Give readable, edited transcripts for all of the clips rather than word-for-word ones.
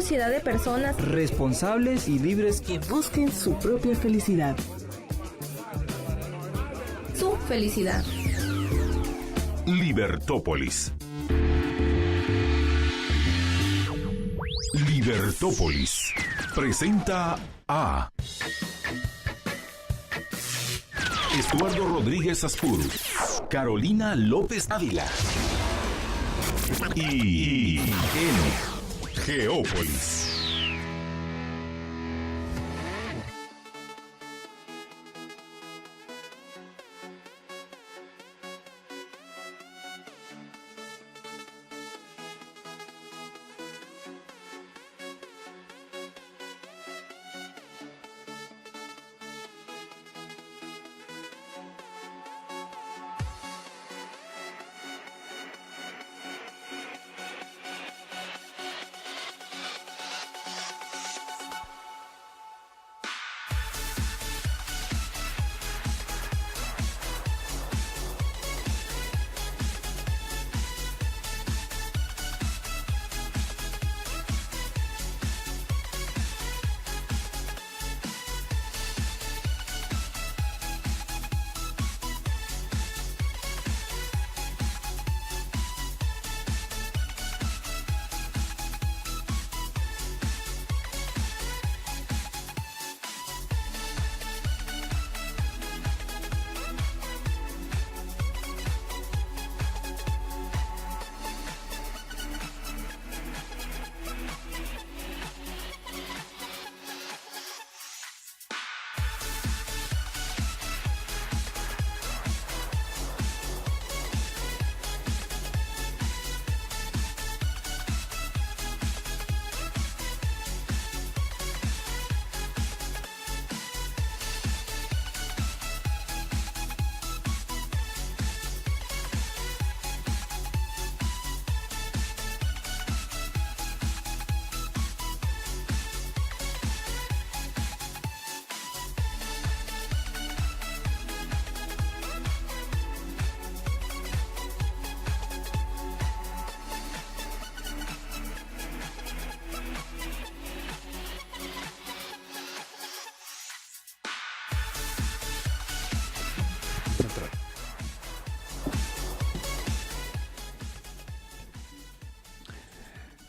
sociedad de personas responsables y libres que busquen su propia felicidad. Su felicidad. Libertópolis. Libertópolis presenta a Estuardo Rodríguez Aspuru, Carolina López Ávila y en Geópolis.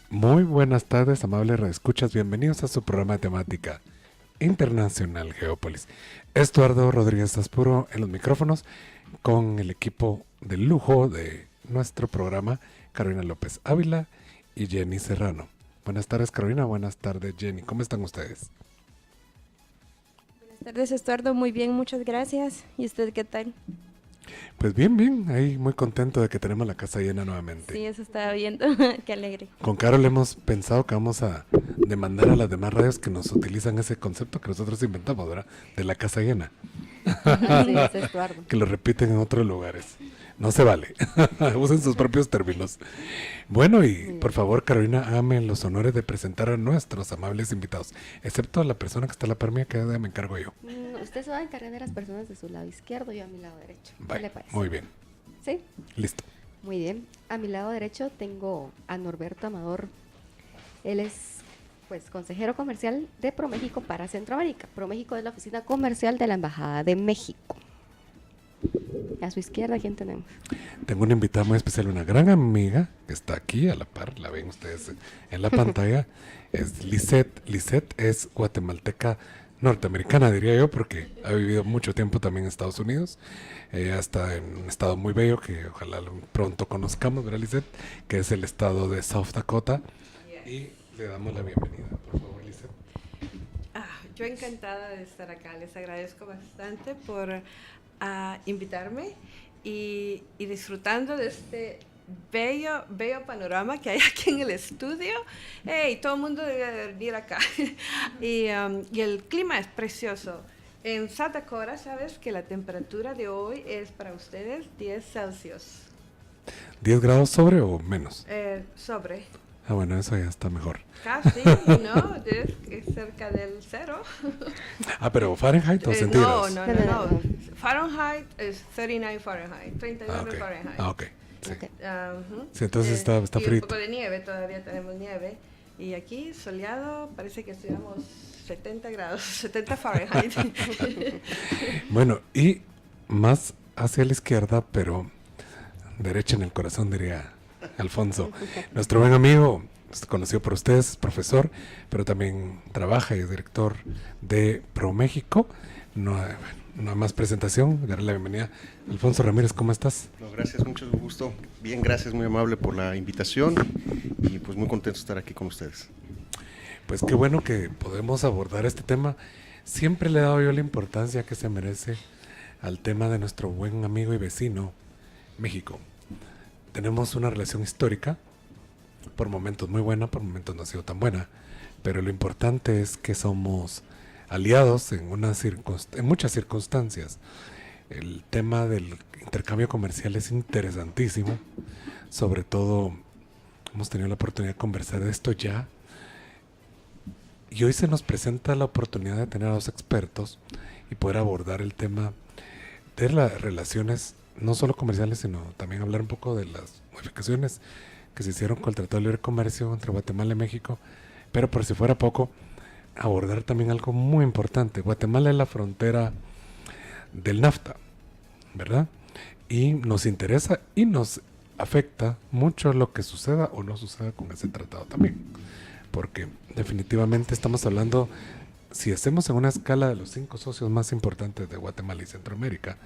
Muy buenas tardes, amables radioescuchas. Bienvenidos a su programa de temática internacional Geópolis. Estuardo Rodríguez Aspuro en los micrófonos con el equipo de lujo de nuestro programa, Carolina López Ávila y Jenny Serrano. Buenas tardes, Carolina. Buenas tardes, Jenny. ¿Cómo están ustedes? Buenas tardes, Estuardo. Muy bien, muchas gracias. ¿Y usted qué tal? Pues bien, ahí muy contento de que tenemos la casa llena nuevamente. Sí, eso estaba viendo, qué alegre. Con Carol hemos pensado que vamos a demandar a las demás radios que nos utilizan ese concepto que nosotros inventamos, ¿verdad? De la casa llena. Sí, es Estuardo. Que lo repiten en otros lugares. No se vale. Usen sus propios términos. Bueno, y por favor, Carolina, hágame los honores de presentar a nuestros amables invitados, excepto a la persona que está a la par mía, que me encargo yo. Usted se va a encargar de las personas de su lado izquierdo, yo a mi lado derecho. Vale, ¿Qué le parece? muy bien. ¿Sí? Listo. Muy bien. A mi lado derecho tengo a Norberto Amador. Él es, pues, consejero comercial de ProMéxico para Centroamérica. ProMéxico es la oficina comercial de la Embajada de México. A su izquierda, ¿quién tenemos? Tengo una invitada muy especial, una gran amiga que está aquí a la par, la ven ustedes en la pantalla. Es Lisette. Lisette es guatemalteca norteamericana, diría yo, porque ha vivido mucho tiempo también en Estados Unidos. Está en un estado muy bello que ojalá pronto conozcamos, ¿verdad, Lisette? Que es el estado de South Dakota. Y le damos la bienvenida, por favor, Lisette. Yo encantada de estar acá. Les agradezco bastante por invitarme y disfrutando de este bello panorama que hay aquí en el estudio. Hey, todo el mundo debe venir acá. y el clima es precioso. En South Dakota, sabes que la temperatura de hoy es para ustedes 10 Celsius. ¿10 grados sobre o menos? Sobre. Ah, bueno, eso ya está mejor. Casi, ¿no? Es cerca del cero. Pero ¿Fahrenheit o centígrados? No. Fahrenheit es 39 Fahrenheit, 39 Fahrenheit. Ah, ok. Sí. Okay. Sí, entonces está y frío. un poco de nieve, todavía tenemos nieve. Y aquí, soleado, parece que estuviéramos 70 grados, 70 Fahrenheit. Bueno, y más hacia la izquierda, pero derecha en el corazón, diría Alfonso. Nuestro buen amigo, conocido por ustedes, es profesor, pero también trabaja y es director de ProMéxico. No hay más presentación, darle la bienvenida. Alfonso Ramírez, ¿cómo estás? No, gracias, mucho gusto. Bien, gracias, muy amable por la invitación y pues muy contento de estar aquí con ustedes. Pues qué bueno que podemos abordar este tema. Siempre le he dado yo la importancia que se merece al tema de nuestro buen amigo y vecino, México. Tenemos una relación histórica, por momentos muy buena, por momentos no ha sido tan buena, pero lo importante es que somos aliados en muchas circunstancias. El tema del intercambio comercial es interesantísimo, sobre todo hemos tenido la oportunidad de conversar de esto ya, y hoy se nos presenta la oportunidad de tener a dos expertos y poder abordar el tema de las relaciones, no solo comerciales, sino también hablar un poco de las modificaciones que se hicieron con el Tratado de Libre Comercio entre Guatemala y México, pero por si fuera poco, abordar también algo muy importante. Guatemala es la frontera del NAFTA, ¿verdad? Y nos interesa y nos afecta mucho lo que suceda o no suceda con ese tratado también, porque definitivamente estamos hablando, si hacemos en una escala de los 5 socios más importantes de Guatemala y Centroamérica,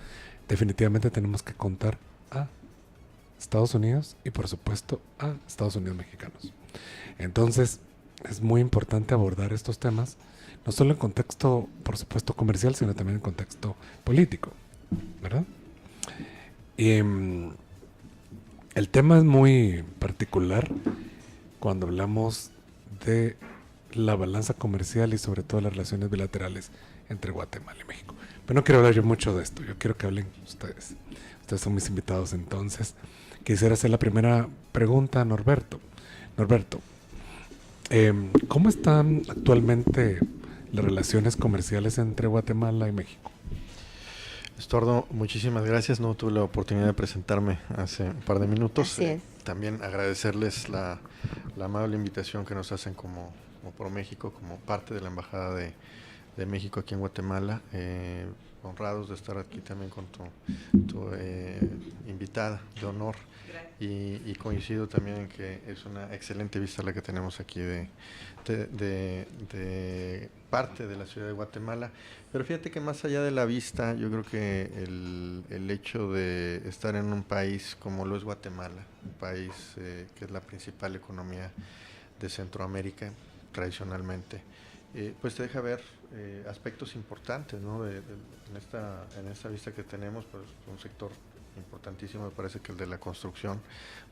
definitivamente tenemos que contar a Estados Unidos y por supuesto a Estados Unidos mexicanos. Entonces es muy importante abordar estos temas, no solo en contexto, por supuesto, comercial, sino también en contexto político, ¿verdad? Y el tema es muy particular cuando hablamos de la balanza comercial y sobre todo las relaciones bilaterales entre Guatemala y México. Pero no quiero hablar yo mucho de esto, yo quiero que hablen ustedes. Ustedes son mis invitados, entonces quisiera hacer la primera pregunta a Norberto. Norberto, ¿cómo están actualmente las relaciones comerciales entre Guatemala y México? Estuardo, muchísimas gracias. No tuve la oportunidad de presentarme hace un par de minutos. Así es. También agradecerles la amable invitación que nos hacen como ProMéxico, como parte de la Embajada de México aquí en Guatemala. Honrados de estar aquí también con tu invitada de honor. Y coincido también en que es una excelente vista la que tenemos aquí de parte de la ciudad de Guatemala. Pero fíjate que más allá de la vista, yo creo que el hecho de estar en un país como lo es Guatemala, un país que es la principal economía de Centroamérica tradicionalmente, pues te deja ver aspectos importantes, ¿no? en esta vista que tenemos, pues un sector importantísimo, me parece que el de la construcción.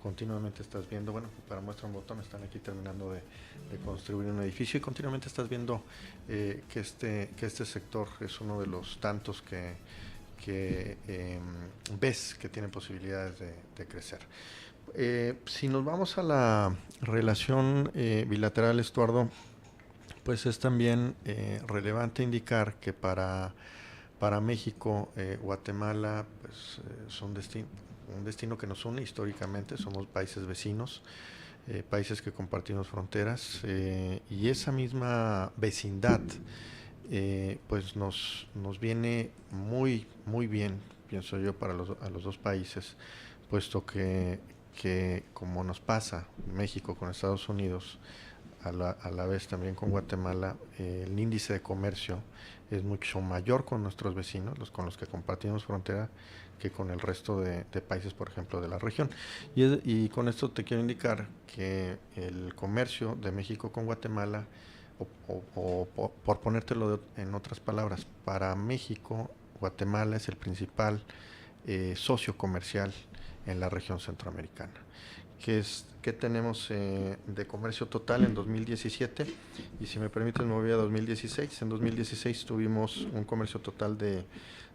Continuamente estás viendo, bueno, para muestra un botón, están aquí terminando de construir un edificio y continuamente estás viendo que este sector es uno de los tantos que ves que tienen posibilidades de crecer. Si nos vamos a la relación bilateral, Estuardo, pues es también relevante indicar que para México, Guatemala, pues son un destino que nos une históricamente, somos países vecinos, países que compartimos fronteras, y esa misma vecindad pues nos viene muy bien, pienso yo, para a los dos países, puesto que como nos pasa México con Estados Unidos, a la vez también con Guatemala, el índice de comercio es mucho mayor con nuestros vecinos, con los que compartimos frontera, que con el resto de países, por ejemplo, de la región. Y con esto te quiero indicar que el comercio de México con Guatemala, o por ponértelo en otras palabras, para México, Guatemala es el principal socio comercial en la región centroamericana. ¿Qué tenemos de comercio total en 2017? Y si me permites, me voy a 2016. En 2016 tuvimos un comercio total de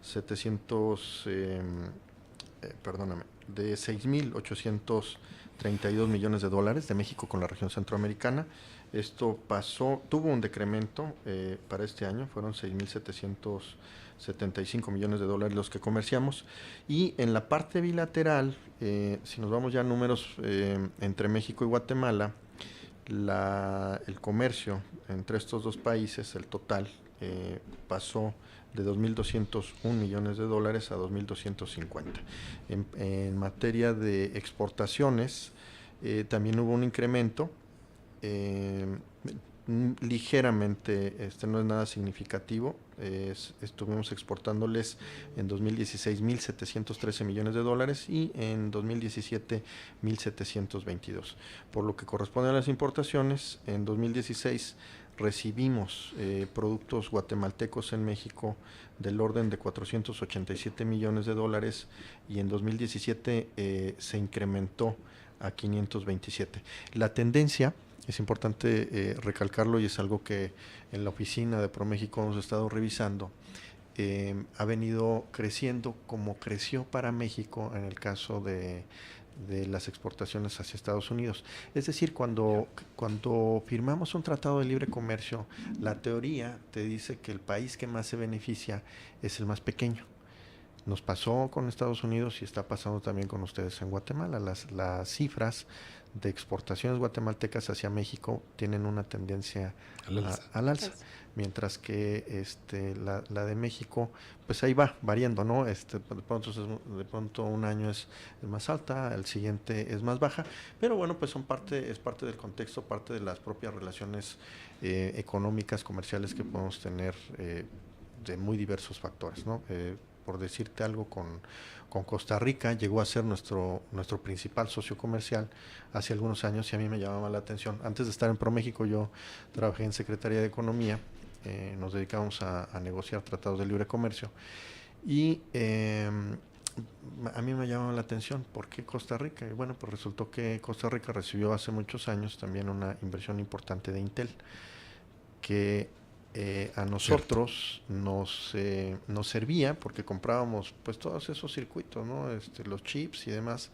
6.832 millones de dólares de México con la región centroamericana. Esto tuvo un decremento para este año, fueron 6.775 millones de dólares los que comerciamos. Y en la parte bilateral, si nos vamos ya a números entre México y Guatemala, el comercio entre estos dos países, el total, pasó de 2.201 millones de dólares a 2.250. En materia de exportaciones, también hubo un incremento, ligeramente, no es nada significativo. Estuvimos exportándoles en 2016 1.713 millones de dólares y en 2017 1.722. Por lo que corresponde a las importaciones, en 2016 recibimos productos guatemaltecos en México del orden de 487 millones de dólares y en 2017 se incrementó a 527. La tendencia, es importante recalcarlo y es algo que en la oficina de ProMéxico hemos estado revisando, ha venido creciendo como creció para México en el caso de las exportaciones hacia Estados Unidos. Es decir, cuando firmamos un tratado de libre comercio, la teoría te dice que el país que más se beneficia es el más pequeño. Nos pasó con Estados Unidos y está pasando también con ustedes en Guatemala. Las cifras de exportaciones guatemaltecas hacia México tienen una tendencia al alza, mientras que la de México, pues ahí va variando, ¿no? De pronto un año es más alta, el siguiente es más baja, pero bueno, pues es parte del contexto, parte de las propias relaciones económicas, comerciales que podemos tener de muy diversos factores, ¿no? Por decirte algo, con Costa Rica llegó a ser nuestro principal socio comercial hace algunos años y a mí me llamaba la atención. Antes de estar en ProMéxico yo trabajé en Secretaría de Economía, nos dedicamos a negociar tratados de libre comercio y a mí me llamaba la atención, ¿por qué Costa Rica? Y bueno, pues resultó que Costa Rica recibió hace muchos años también una inversión importante de Intel, que a nosotros nos servía porque comprábamos pues todos esos circuitos, ¿no? Los chips y demás,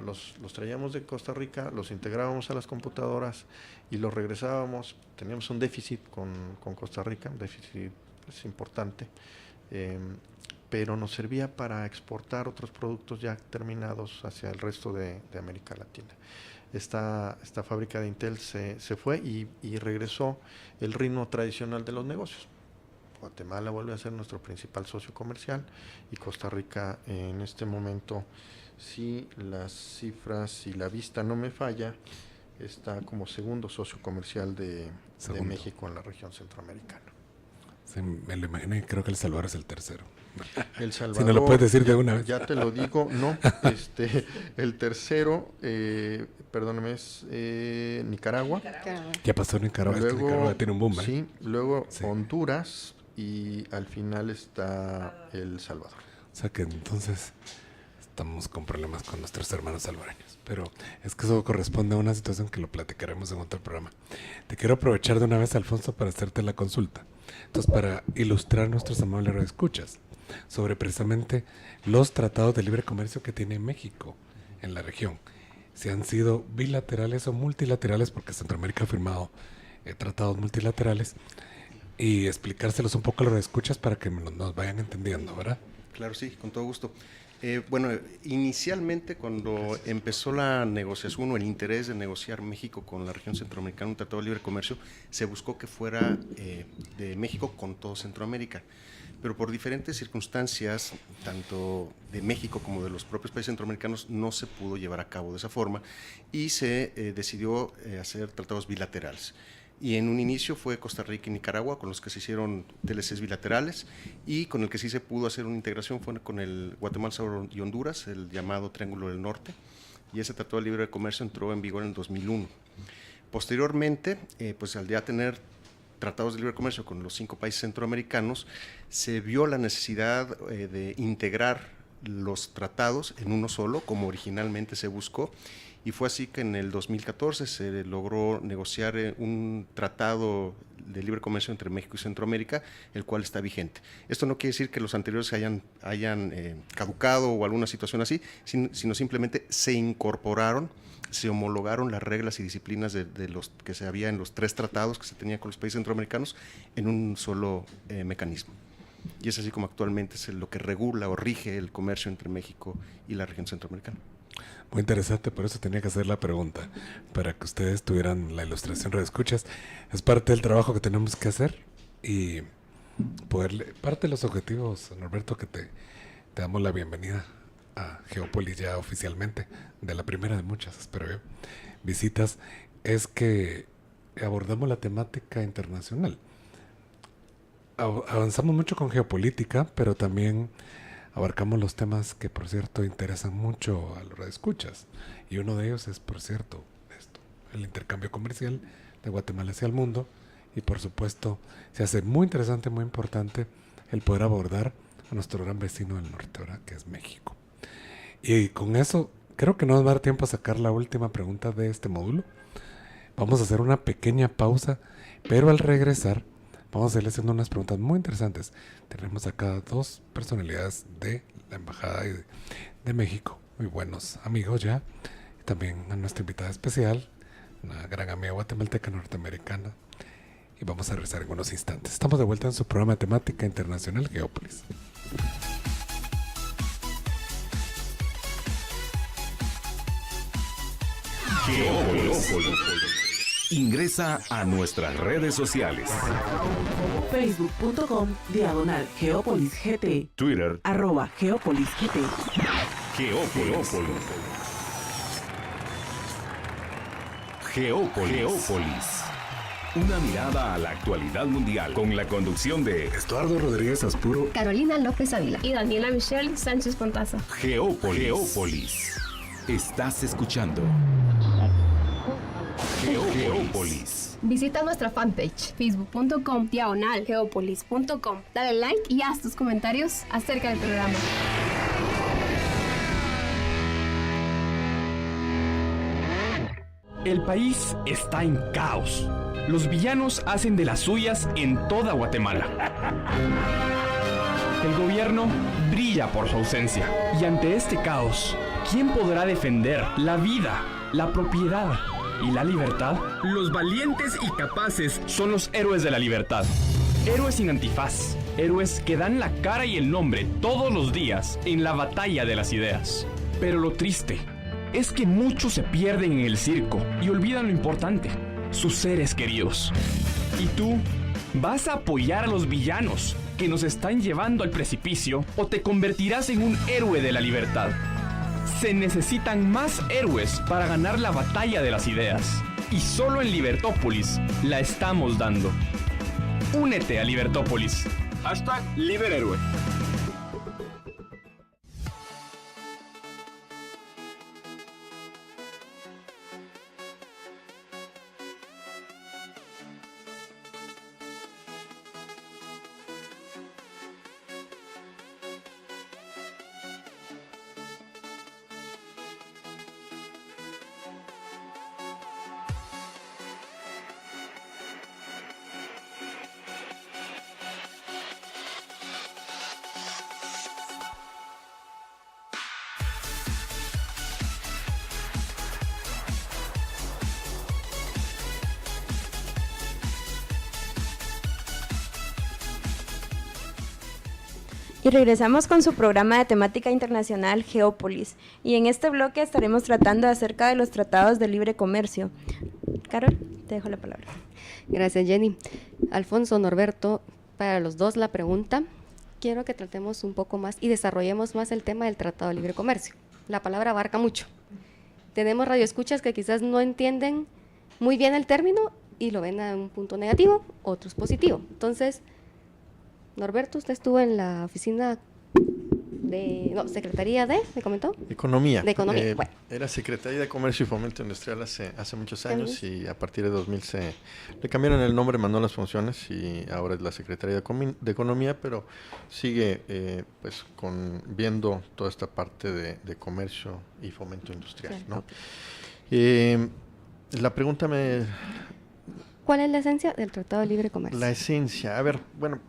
los traíamos de Costa Rica, los integrábamos a las computadoras y los regresábamos. Teníamos un déficit con Costa Rica, un déficit pues, importante, pero nos servía para exportar otros productos ya terminados hacia el resto de América Latina. Esta fábrica de Intel se fue y regresó el ritmo tradicional de los negocios. Guatemala vuelve a ser nuestro principal socio comercial y Costa Rica en este momento, si las cifras y la vista no me falla, está como segundo socio comercial de México en la región centroamericana. Sí, me lo imaginé, creo que El Salvador es el tercero. El Salvador, si no lo puedes decir de una vez. Ya te lo digo, no. El tercero, perdóname, es Nicaragua. ¿Qué pasó en Nicaragua? Luego, Nicaragua tiene un boom, ¿eh? Sí, luego sí. Honduras y al final está El Salvador. O sea que entonces estamos con problemas con nuestros hermanos salvadoreños. Pero es que eso corresponde a una situación que lo platicaremos en otro programa. Te quiero aprovechar de una vez, Alfonso, para hacerte la consulta. Entonces, para ilustrar nuestros amables radioescuchas sobre precisamente los tratados de libre comercio que tiene México en la región, si han sido bilaterales o multilaterales, porque Centroamérica ha firmado tratados multilaterales, y explicárselos un poco a los radioescuchas para que nos vayan entendiendo, ¿verdad? Claro, sí, con todo gusto. Bueno, inicialmente cuando empezó la negociación o el interés de negociar México con la región centroamericana un tratado de libre comercio, se buscó que fuera de México con todo Centroamérica, pero por diferentes circunstancias, tanto de México como de los propios países centroamericanos, no se pudo llevar a cabo de esa forma y se decidió hacer tratados bilaterales. Y en un inicio fue Costa Rica y Nicaragua con los que se hicieron TLCs bilaterales, y con el que sí se pudo hacer una integración fue con el Guatemala, Salvador y Honduras, el llamado Triángulo del Norte, y ese tratado de libre comercio entró en vigor en el 2001. Posteriormente, pues al ya tener tratados de libre comercio con los 5 países centroamericanos, se vio la necesidad de integrar los tratados en uno solo, como originalmente se buscó, y fue así que en el 2014 se logró negociar un tratado de libre comercio entre México y Centroamérica, el cual está vigente. Esto no quiere decir que los anteriores hayan caducado o alguna situación así, sino simplemente se incorporaron, se homologaron las reglas y disciplinas de los que se había en los 3 tratados que se tenían con los países centroamericanos en un solo mecanismo. Y es así como actualmente es lo que regula o rige el comercio entre México y la región centroamericana. Muy interesante, por eso tenía que hacer la pregunta, para que ustedes tuvieran la ilustración de escuchas. Es parte del trabajo que tenemos que hacer y parte de los objetivos, Norberto, que te damos la bienvenida a Geópolis ya oficialmente, de la primera de muchas, espero yo, visitas, es que abordamos la temática internacional. Avanzamos mucho con geopolítica, pero también abarcamos los temas que, por cierto, interesan mucho a los radioescuchas. Y uno de ellos es, por cierto, el intercambio comercial de Guatemala hacia el mundo. Y, por supuesto, se hace muy interesante, muy importante el poder abordar a nuestro gran vecino del norte, ¿verdad?, que es México. Y con eso, creo que no nos va a dar tiempo a sacar la última pregunta de este módulo. Vamos a hacer una pequeña pausa, pero al regresar vamos a irle haciendo unas preguntas muy interesantes. Tenemos acá 2 personalidades de la Embajada de México, muy buenos amigos ya. También a nuestra invitada especial, una gran amiga guatemalteca norteamericana. Y vamos a regresar en unos instantes. Estamos de vuelta en su programa de temática internacional Geópolis. Geópolis. Ingresa a nuestras redes sociales. Facebook.com/GeópolisGT. Twitter. @GeópolisGT. Geópolis. Una mirada a la actualidad mundial con la conducción de Estuardo Rodríguez Aspuro, Carolina López Ávila. Y Daniela Michelle Sánchez Pontaza. Geópolis. Estás escuchando Geópolis. Visita nuestra fanpage facebook.com/geopolis.com. Dale like y haz tus comentarios acerca del programa. El país está en caos. Los villanos hacen de las suyas en toda Guatemala. El gobierno brilla por su ausencia. Y ante este caos, ¿quién podrá defender la vida, la propiedad y la libertad? Los valientes y capaces son los héroes de la libertad. Héroes sin antifaz. Héroes que dan la cara y el nombre todos los días en la batalla de las ideas. Pero lo triste es que muchos se pierden en el circo y olvidan lo importante, sus seres queridos. ¿Y tú vas a apoyar a los villanos que nos están llevando al precipicio o te convertirás en un héroe de la libertad? Se necesitan más héroes para ganar la batalla de las ideas. Y solo en Libertópolis la estamos dando. Únete a Libertópolis. #LiberHéroe. Y regresamos con su programa de temática internacional Geópolis. Y en este bloque estaremos tratando acerca de los tratados de libre comercio. Carol, te dejo la palabra. Gracias, Jenny. Alfonso, Norberto, para los dos la pregunta. Quiero que tratemos un poco más y desarrollemos más el tema del Tratado de Libre Comercio. La palabra abarca mucho. Tenemos radioescuchas que quizás no entienden muy bien el término y lo ven a un punto negativo, otros positivo. Entonces, Norberto, usted estuvo en la oficina Secretaría de, ¿me comentó? Economía. De Economía, bueno. Era Secretaría de Comercio y Fomento Industrial hace muchos años y a partir de 2000 le cambiaron el nombre, mandó las funciones y ahora es la Secretaría de Economía, pero sigue viendo toda esta parte de comercio y fomento industrial, ¿no? La pregunta ¿Cuál es la esencia del Tratado de Libre Comercio? La esencia, a ver, bueno,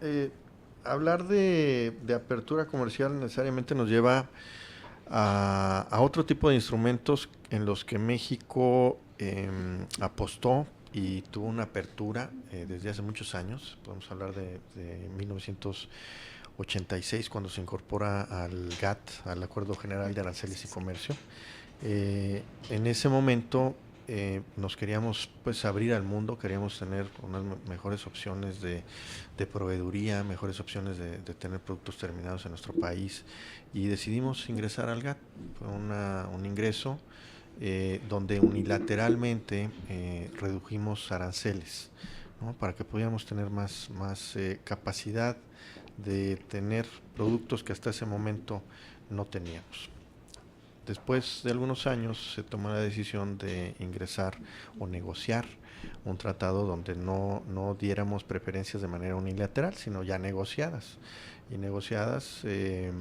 hablar de apertura comercial necesariamente nos lleva a otro tipo de instrumentos en los que México apostó y tuvo una apertura desde hace muchos años. Podemos hablar de 1986, cuando se incorpora al GATT, al Acuerdo General de Aranceles y Comercio. En ese momento nos queríamos pues abrir al mundo, queríamos tener unas mejores opciones de proveeduría, mejores opciones de tener productos terminados en nuestro país, y decidimos ingresar al GATT. Fue un ingreso donde unilateralmente redujimos aranceles, ¿no? Para que pudiéramos tener más capacidad de tener productos que hasta ese momento no teníamos. Después de algunos años se tomó la decisión de ingresar o negociar un tratado donde no diéramos preferencias de manera unilateral, sino ya negociadas, y negociadas en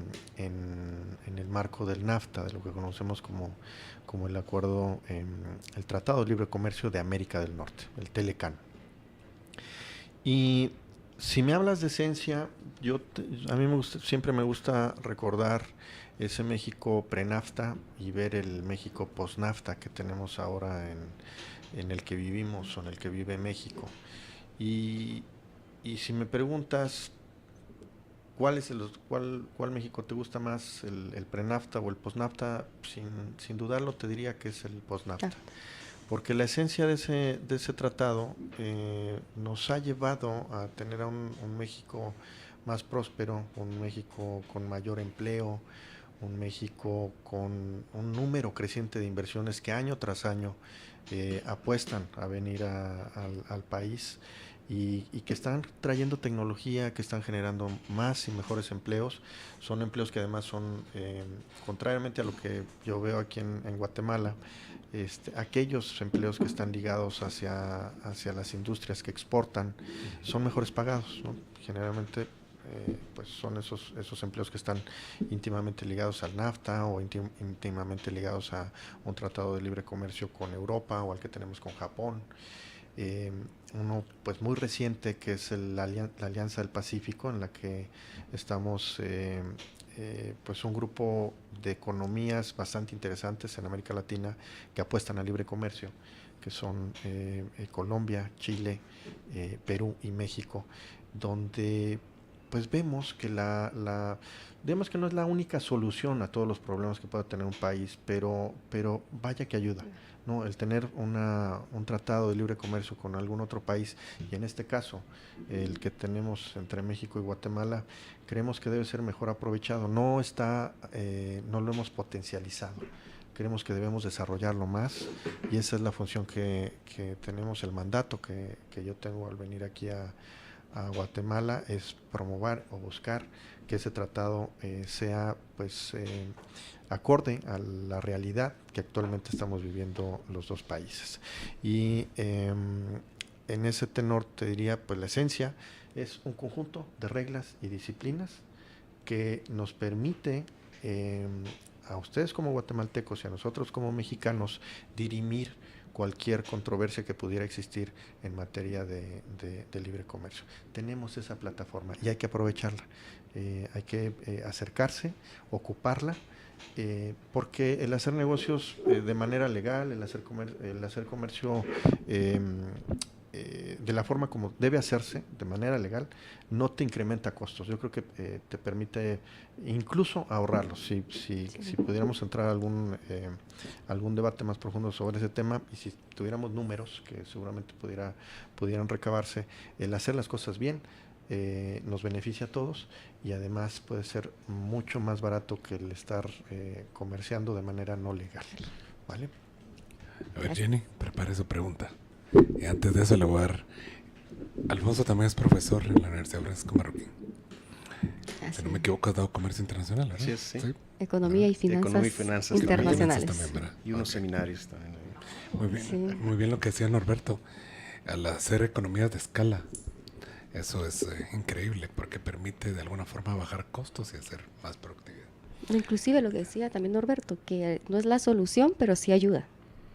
el marco del NAFTA, de lo que conocemos como el acuerdo, el Tratado de Libre Comercio de América del Norte, el TLCAN. Y si me hablas de esencia, a mí siempre me gusta recordar ese México pre-NAFTA y ver el México post-NAFTA que tenemos ahora en el que vivimos, o en el que vive México. Y si me preguntas cuál México te gusta más, el pre-NAFTA o el post-NAFTA, sin dudarlo te diría que es el post-NAFTA. Porque la esencia de ese tratado nos ha llevado a tener a un México más próspero, un México con mayor empleo, un México con un número creciente de inversiones que año tras año apuestan a venir al país, y que están trayendo tecnología, que están generando más y mejores empleos. Son empleos que además son, contrariamente a lo que yo veo aquí en Guatemala, aquellos empleos que están ligados hacia las industrias que exportan son mejores pagados, ¿no? Generalmente pues son esos empleos que están íntimamente ligados al NAFTA, o íntimamente ligados a un tratado de libre comercio con Europa, o al que tenemos con Japón. Uno pues muy reciente, que es la Alianza del Pacífico, en la que estamos pues un grupo de economías bastante interesantes en América Latina que apuestan al libre comercio, que son Colombia, Chile, Perú y México, donde pues vemos que digamos que no es la única solución a todos los problemas que pueda tener un país, pero vaya que ayuda, ¿no? El tener un tratado de libre comercio con algún otro país, y en este caso el que tenemos entre México y Guatemala, creemos que debe ser mejor aprovechado. No lo hemos potencializado. Creemos que debemos desarrollarlo más, y esa es la función que tenemos, el mandato que yo tengo al venir aquí a Guatemala, es promover o buscar que ese tratado sea pues acorde a la realidad que actualmente estamos viviendo los dos países. Y en ese tenor te diría, pues la esencia es un conjunto de reglas y disciplinas que nos permite a ustedes como guatemaltecos y a nosotros como mexicanos dirimir cualquier controversia que pudiera existir en materia de libre comercio. Tenemos esa plataforma y hay que aprovecharla, hay que acercarse, ocuparla, porque el hacer negocios de manera legal, el hacer comercio de la forma como debe hacerse, de manera legal, no te incrementa costos. Yo creo que te permite incluso ahorrarlos. Si pudiéramos entrar a algún debate más profundo sobre ese tema, y si tuviéramos números que seguramente pudieran recabarse, el hacer las cosas bien nos beneficia a todos, y además puede ser mucho más barato que el estar comerciando de manera no legal, ¿vale? A ver, Jenny, prepare su pregunta. Y antes de eso le voy a dar... Alfonso también es profesor en la Universidad Francisco Marroquín. Si no me equivoco, has dado comercio internacional, ¿verdad? Sí, sí. ¿Sí? Economía y finanzas internacionales. También, ¿verdad? Y unos seminarios también. Muy bien, Sí. muy bien lo que decía Norberto. Al hacer economías de escala, eso es increíble, porque permite de alguna forma bajar costos y hacer más productividad. Inclusive lo que decía también Norberto, que no es la solución, pero sí ayuda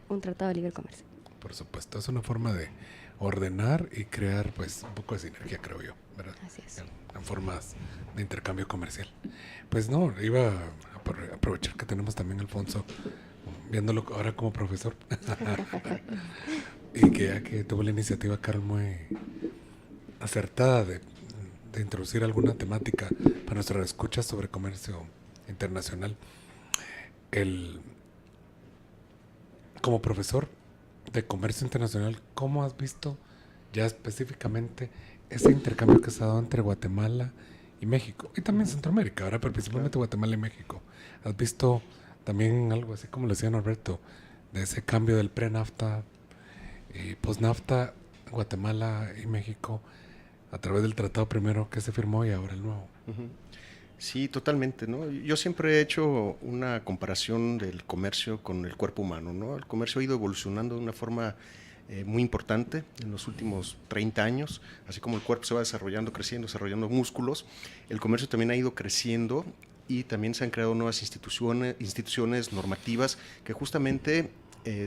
un tratado de libre comercio. Por supuesto, es una forma de ordenar y crear pues un poco de sinergia, creo yo, ¿verdad? Así es. En formas de intercambio comercial. Pues no, iba a aprovechar que tenemos también a Alfonso, viéndolo ahora como profesor, y que ya que tuvo la iniciativa, Carol, muy acertada de introducir alguna temática para nuestras escuchas sobre comercio internacional. como profesor de comercio internacional, ¿cómo has visto ya específicamente ese intercambio que se ha dado entre Guatemala y México? Y también Centroamérica, ahora, pero principalmente Guatemala y México. ¿Has visto también algo así como lo decía Norberto, de ese cambio del pre-NAFTA y post-NAFTA, Guatemala y México, a través del tratado primero que se firmó y ahora el nuevo? Sí, totalmente, ¿no? Yo siempre he hecho una comparación del comercio con el cuerpo humano, ¿no? El comercio ha ido evolucionando de una forma muy importante en los últimos 30 años, así como el cuerpo se va desarrollando, creciendo, desarrollando músculos, el comercio también ha ido creciendo y también se han creado nuevas instituciones normativas que justamente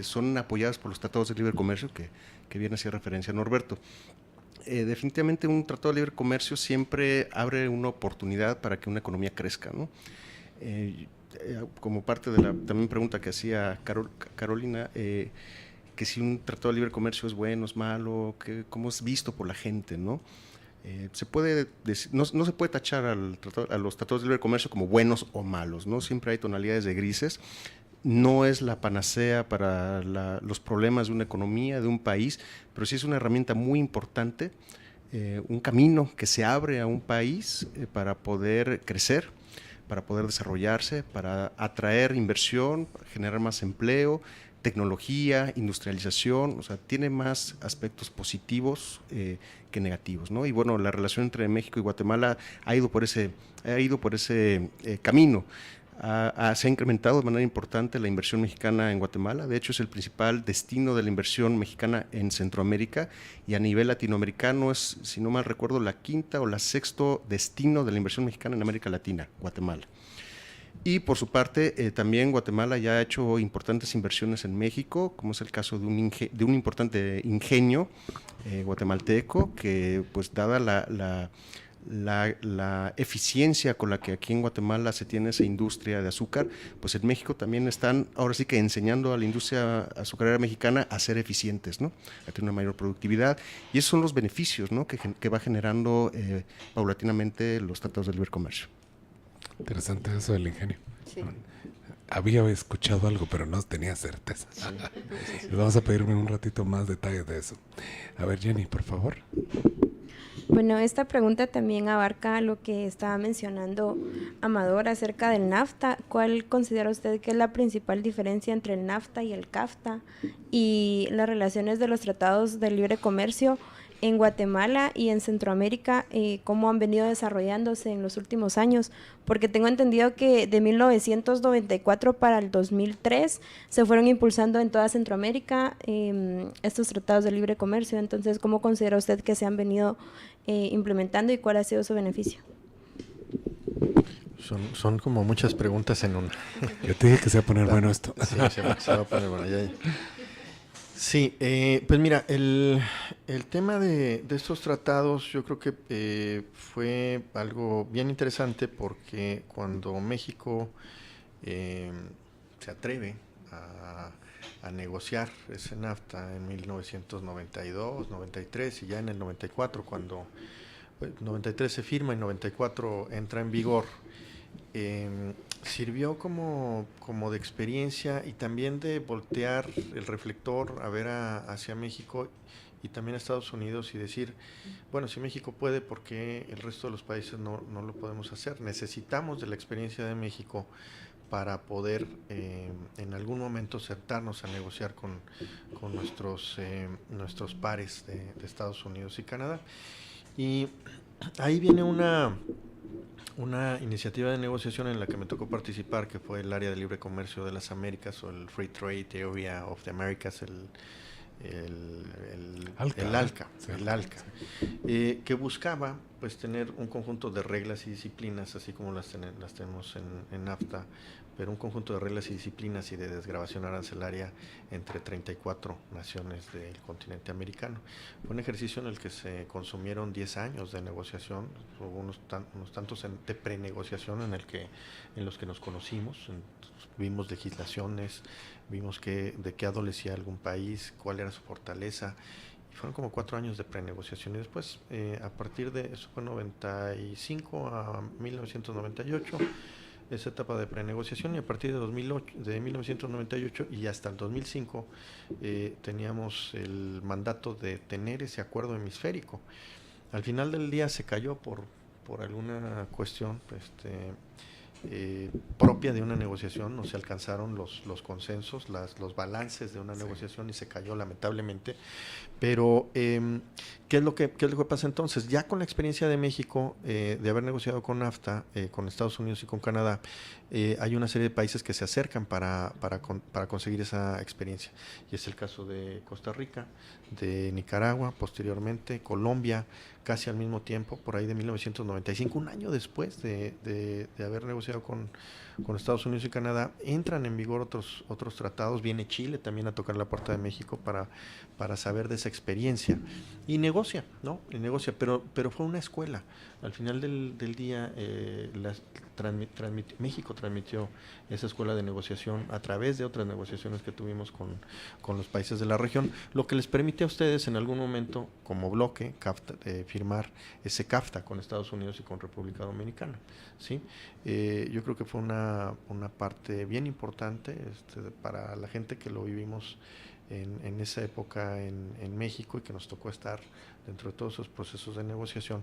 son apoyadas por los tratados de libre comercio que viene a hacer referencia a Norberto. Definitivamente un tratado de libre comercio siempre abre una oportunidad para que una economía crezca, ¿no? Como parte de la también pregunta que hacía Carolina, que si un tratado de libre comercio es bueno, es malo, cómo es visto por la gente, ¿no? Se puede decir, no se puede tachar a los tratados de libre comercio como buenos o malos, ¿no? Siempre hay tonalidades de grises. No es la panacea para los problemas de una economía, de un país, pero sí es una herramienta muy importante, un camino que se abre a un país para poder crecer, para poder desarrollarse, para atraer inversión, para generar más empleo, tecnología, industrialización, o sea, tiene más aspectos positivos que negativos, ¿no? Y bueno, la relación entre México y Guatemala ha ido por ese camino. Se ha incrementado de manera importante la inversión mexicana en Guatemala. De hecho, es el principal destino de la inversión mexicana en Centroamérica, y a nivel latinoamericano es, si no mal recuerdo, la quinta o la sexto destino de la inversión mexicana en América Latina, Guatemala. Y por su parte, también Guatemala ya ha hecho importantes inversiones en México, como es el caso de un importante ingenio guatemalteco, que pues dada la eficiencia con la que aquí en Guatemala se tiene esa industria de azúcar, pues en México también están ahora sí que enseñando a la industria azucarera mexicana a ser eficientes, ¿no? A tener una mayor productividad, y esos son los beneficios, ¿no? que va generando paulatinamente los tratados de libre comercio. Interesante eso del ingenio. Sí. Había escuchado algo, pero no tenía certeza. Sí. Les vamos a pedirme un ratito más detalles de eso. A ver, Jenny, por favor. Bueno, esta pregunta también abarca lo que estaba mencionando Amador acerca del NAFTA. ¿Cuál considera usted que es la principal diferencia entre el NAFTA y el CAFTA y las relaciones de los tratados de libre comercio en Guatemala y en Centroamérica, cómo han venido desarrollándose en los últimos años? Porque tengo entendido que de 1994 para el 2003 se fueron impulsando en toda Centroamérica estos tratados de libre comercio. Entonces, ¿cómo considera usted que se han venido implementando y cuál ha sido su beneficio? Son como muchas preguntas en una. Yo te dije que se va a poner bueno esto. Sí, se va a poner bueno. Ya. Sí, pues mira, el tema de estos tratados yo creo que fue algo bien interesante, porque cuando México se atreve a negociar ese NAFTA en 1992, 93 y ya en el 94, cuando 93 se firma y 94 entra en vigor, sirvió como de experiencia y también de voltear el reflector a ver hacia México y también a Estados Unidos y decir, bueno, si México puede, ¿por qué el resto de los países no lo podemos hacer? Necesitamos de la experiencia de México para poder en algún momento sentarnos a negociar con nuestros pares de Estados Unidos y Canadá. Y ahí viene una iniciativa de negociación en la que me tocó participar, que fue el Área de Libre Comercio de las Américas, o el Free Trade Area of the Americas, el ALCA, que buscaba pues tener un conjunto de reglas y disciplinas, así como las tenemos en NAFTA, pero un conjunto de reglas y disciplinas y de desgravación arancelaria entre 34 naciones del continente americano. Fue un ejercicio en el que se consumieron 10 años de negociación, hubo unos tantos de prenegociación en los que nos conocimos, vimos legislaciones, vimos de qué adolecía algún país, cuál era su fortaleza, y fueron como 4 años de prenegociación. Y después, a partir de eso, fue 95 a 1998, esa etapa de prenegociación, y a partir de 1998 y hasta el 2005 teníamos el mandato de tener ese acuerdo hemisférico. Al final del día se cayó por alguna cuestión propia de una negociación, no se alcanzaron los consensos, los balances de una negociación, y se cayó lamentablemente. Pero ¿qué es lo que pasa entonces? Ya con la experiencia de México, de haber negociado con NAFTA, con Estados Unidos y con Canadá, hay una serie de países que se acercan para conseguir esa experiencia, y es el caso de Costa Rica, de Nicaragua, posteriormente Colombia, casi al mismo tiempo, por ahí de 1995, un año después de haber negociado con Estados Unidos y Canadá, entran en vigor otros tratados. Viene Chile también a tocar la puerta de México para saber de esa experiencia, y negocia, ¿no? Pero fue una escuela. Al final del día, México transmitió esa escuela de negociación a través de otras negociaciones que tuvimos con los países de la región, lo que les permite a ustedes en algún momento, como bloque, firmar ese CAFTA con Estados Unidos y con República Dominicana, ¿sí? Yo creo que fue una parte bien importante para la gente que lo vivimos en esa época en México, y que nos tocó estar dentro de todos esos procesos de negociación,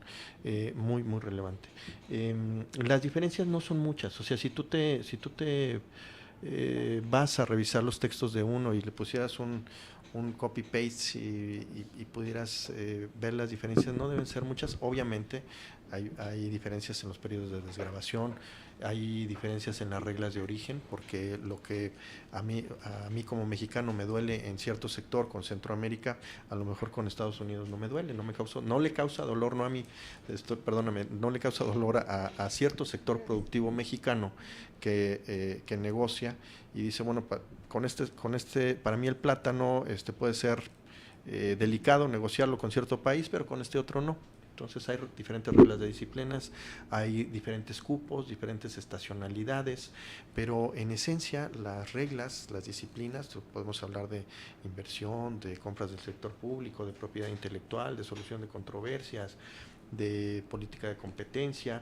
muy muy relevante. Las diferencias no son muchas, o sea, si tú te vas a revisar los textos de uno y le pusieras un copy-paste y pudieras ver las diferencias, no deben ser muchas. Obviamente hay diferencias en los periodos de desgravación, hay diferencias en las reglas de origen, porque lo que a mí como mexicano me duele en cierto sector con Centroamérica, a lo mejor con Estados Unidos no me duele, no le causa dolor, no le causa dolor a cierto sector productivo mexicano que negocia y dice, bueno, con este para mí el plátano puede ser delicado negociarlo con cierto país, pero con este otro no. Entonces hay diferentes reglas de disciplinas, hay diferentes cupos, diferentes estacionalidades, pero en esencia las reglas, las disciplinas, podemos hablar de inversión, de compras del sector público, de propiedad intelectual, de solución de controversias, de política de competencia,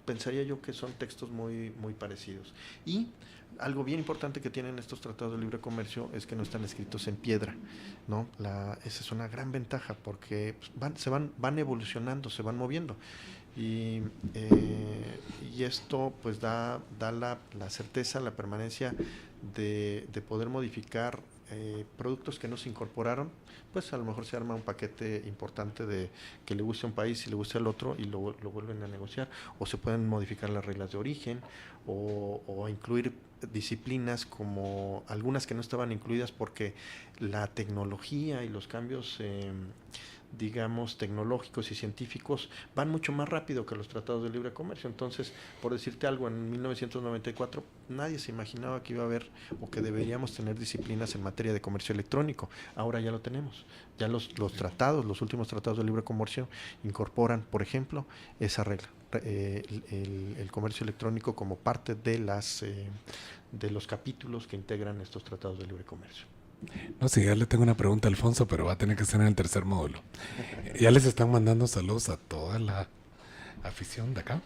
pensaría yo que son textos muy, muy parecidos. Y algo bien importante que tienen estos tratados de libre comercio es que no están escritos en piedra, ¿no? Esa es una gran ventaja, porque van evolucionando, se van moviendo, y esto pues da la certeza, la permanencia de poder modificar productos que no se incorporaron. Pues a lo mejor se arma un paquete importante de que le guste a un país y le guste al otro, y lo vuelven a negociar, o se pueden modificar las reglas de origen, o incluir disciplinas como algunas que no estaban incluidas porque la tecnología y los cambios digamos tecnológicos y científicos van mucho más rápido que los tratados de libre comercio. Entonces, por decirte algo, en 1994 nadie se imaginaba que iba a haber o que deberíamos tener disciplinas en materia de comercio electrónico. Ahora ya lo tenemos. Ya los últimos tratados de libre comercio incorporan, por ejemplo, esa regla, el comercio electrónico como parte de los capítulos que integran estos tratados de libre comercio. No, sí, ya le tengo una pregunta a Alfonso, pero va a tener que ser en el tercer módulo. Ya les están mandando saludos a toda la afición de acá,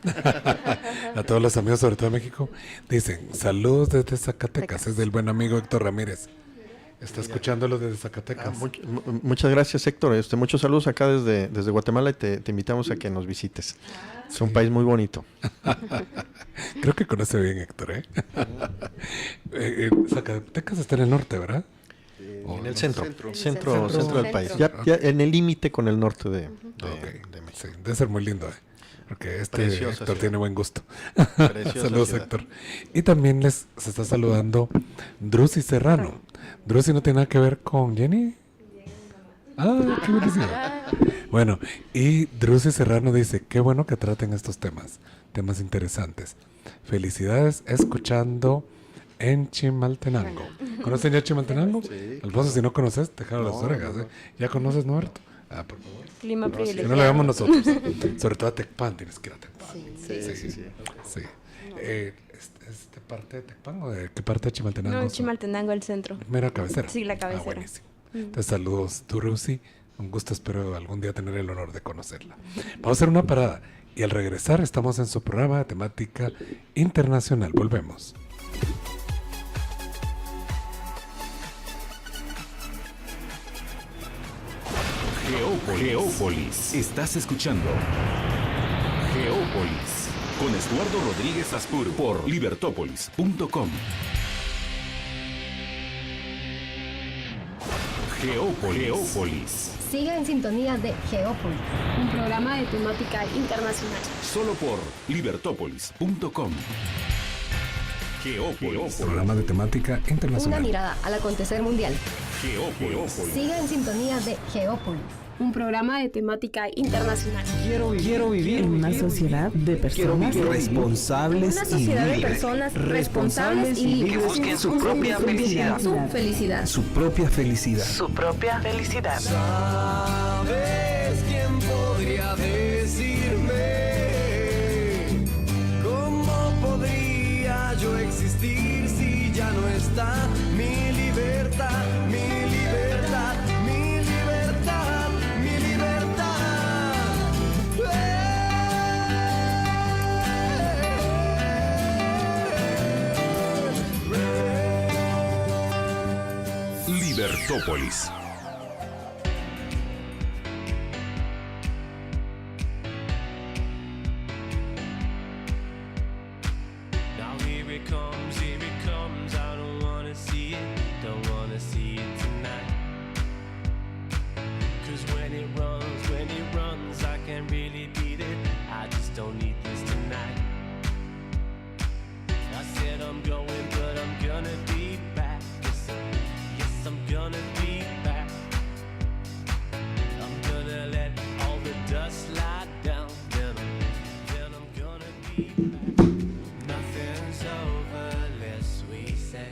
a todos los amigos, sobre todo de México. Dicen, saludos desde Zacatecas, es del buen amigo Héctor Ramírez. Está escuchándolo desde Zacatecas. Muchas gracias, Héctor. Muchos saludos acá desde Guatemala, y te invitamos a que nos visites. Es un país muy bonito. Creo que conoce bien Héctor, Zacatecas está en el norte, ¿verdad? En el centro del país, ya en el límite con el norte de México. Sí, debe ser muy lindo, porque Preciosa Héctor ciudad. tiene buen gusto. Saludos, ciudad. Héctor. Y también se está saludando Drusi Serrano. Drusi no tiene nada que ver con Jenny. Ah, qué buenísimo. Bueno, y Drusi Serrano dice, qué bueno que traten estos temas interesantes. Felicidades escuchando en Chimaltenango. ¿Conocen ya Chimaltenango? Sí. Alfonso, si no conoces, te jalo las orejas. ¿Ya conoces, Norberto? Ah, por favor. Clima privilegiado. Que no lo hagamos nosotros. Sobre todo a Tecpan, tienes que ir a Tecpan. Sí. ¿Es de parte de Tecpan o de qué parte de Chimaltenango? No, Chimaltenango, el centro. ¿Mera cabecera? Sí, la cabecera. Ah, buenísimo. Entonces, saludos, Drusi. Un gusto, espero algún día tener el honor de conocerla. Vamos a hacer una parada. Y al regresar estamos en su programa de temática internacional. Volvemos. Geópolis. Estás escuchando Geópolis con Estuardo Rodríguez Aspur por libertópolis.com. Geópolis. Siga en sintonía de Geópolis, un programa de temática internacional. Solo por libertópolis.com. Geópolis. Programa de temática Una internacional. mirada al acontecer mundial. Geópolis. Siga en sintonía de Geópolis, un programa de temática internacional. Quiero vivir En una sociedad de personas responsables Una y sociedad de libres. personas responsables y libres. busquen su propia felicidad. Su felicidad. Su propia felicidad. su propia felicidad. ¿Sabes quién podría decirme cómo podría yo existir si ya no está mi libertad, mi libertad, mi libertad, mi libertad? Libertópolis. Now here it comes, I don't wanna see it tonight. 'Cause when it runs, I can't really beat it, I just don't need this tonight. I said I'm going, but I'm gonna be back, yes, I'm gonna be back. I'm gonna let all the dust lie down, then I'm gonna be back. Nothing's over, lest we say.